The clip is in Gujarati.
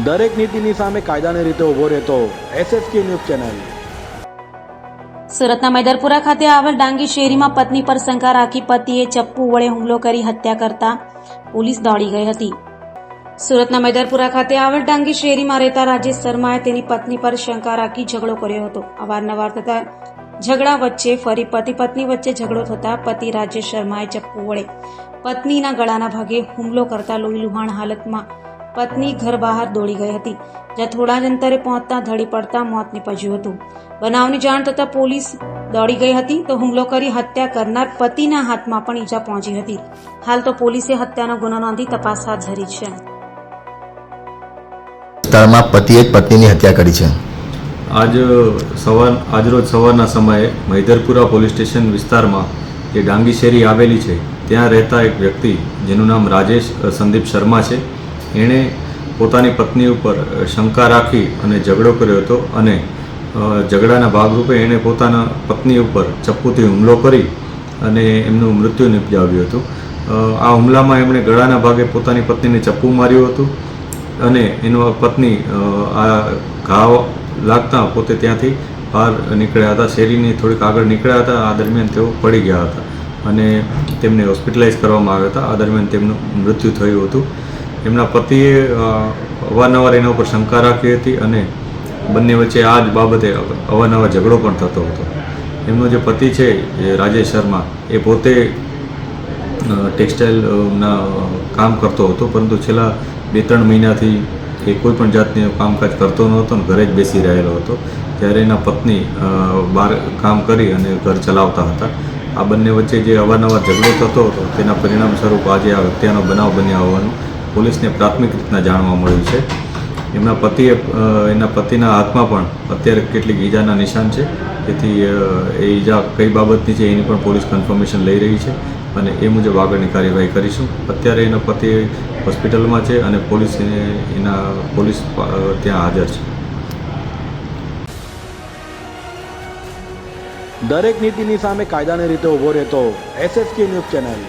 દરેક નીતિની સામે કાયદાની રીતે ઊભો રહેતો SSK ન્યૂઝ ચેનલ। સુરતના મૈદરપુરા ખાતે આવેલ ડાંગી શેરીમાં પત્ની પર શંકા રાખી પતિએ ચપ્પુ વડે હુમલો કરી હત્યા કરતા પોલીસ દોડી ગઈ હતી। સુરતના મૈદરપુરા ખાતે આવેલ ડાંગી શેરીમાં રહેતા રાજેશ શર્માએ તેની પત્ની પર શંકા રાખી ઝઘડો કર્યો હતો। અવારનવાર થતા ઝઘડા વચ્ચે ફરી પતિ પત્ની વચ્ચે ઝઘડો થતા પતિ રાજેશ શર્માએ ચપ્પુ વડે પત્નીના ગળાના ભાગે હુમલો કરતા લોહી લુહાણ હાલતમાં પત્ની ઘર બહાર દોડી ગઈ હતી, જ્યાં થોડા જ અંતરે પહોંચતા ધડી પડતા મોત નીપજ્યું હતું। બનાવની જાણ થતાં પોલીસ દોડી ગઈ હતી તો હુમલો કરી હત્યા કરનાર પતિના હાથમાં પણ ઈજા પહોંચી હતી। હાલ તો પોલીસે હત્યાનો ગુનો નોંધી તપાસ હાથ ધરી છે। વિસ્તારમાં પતિએ પત્નીની હત્યા કરી છે। આજરોજ સવારના સમયે મૈદરપુરા પોલીસ સ્ટેશન વિસ્તારમાં જે ડાંગી શેરી આવેલી છે ત્યાં રહેતા એક વ્યક્તિ જેનું નામ રાજેશ સંદીપ શર્મા છે, એણે પોતાની પત્ની ઉપર શંકા રાખી અને ઝઘડો કર્યો હતો અને ઝઘડાના ભાગરૂપે એણે પોતાના પત્ની ઉપર ચપ્પુથી હુમલો કરી અને એમનું મૃત્યુ નિપજાવ્યું હતું। આ હુમલામાં એમણે ગળાના ભાગે પોતાની પત્નીને ચપ્પુ માર્યું હતું અને એનો પત્ની આ ઘાવ લાગતા પોતે ત્યાંથી બહાર નીકળ્યા હતા, શેરીની થોડીક આગળ નીકળ્યા હતા। આ દરમિયાન તેઓ પડી ગયા હતા અને તેમને હોસ્પિટલાઇઝ કરવામાં આવ્યા હતા। આ દરમિયાન તેમનું મૃત્યુ થયું હતું। એમના પતિએ અવારનવાર એના ઉપર શંકા રાખી હતી અને બંને વચ્ચે આ જ બાબતે અવારનવાર ઝઘડો પણ થતો હતો। એમનો જે પતિ છે રાજેશ શર્મા એ પોતે ટેક્સટાઇલના કામ કરતો હતો, પરંતુ છેલ્લા 2-3 મહિનાથી એ કોઈ પણ જાતનું કામકાજ કરતો નહોતો અને ઘરે જ બેસી રહેલો હતો, ત્યારે એના પત્ની બહાર કામ કરી અને ઘર ચલાવતા હતા। આ બંને વચ્ચે જે અવારનવાર ઝઘડો થતો હતો તેના પરિણામ સ્વરૂપ આજે આ હત્યાનો બનાવ બન્યા હોવાનું પોલીસને પ્રાથમિક રીતના જાણવા મળ્યું છે। એના પતિના હાથમાં પણ અત્યારે કેટલીક ઈજાના નિશાન છે, તેથી એ ઈજા કઈ બાબતની છે એની પણ પોલીસ કન્ફર્મેશન લઈ રહી છે અને એ મુજબ આગળની કાર્યવાહી કરીશું। અત્યારે એના પતિ હોસ્પિટલમાં છે અને પોલીસ ત્યાં હાજર છે। દરેક નીતિની સામે કાયદાની રીતે ઊભો રહેતો SSK ન્યૂઝ ચેનલ।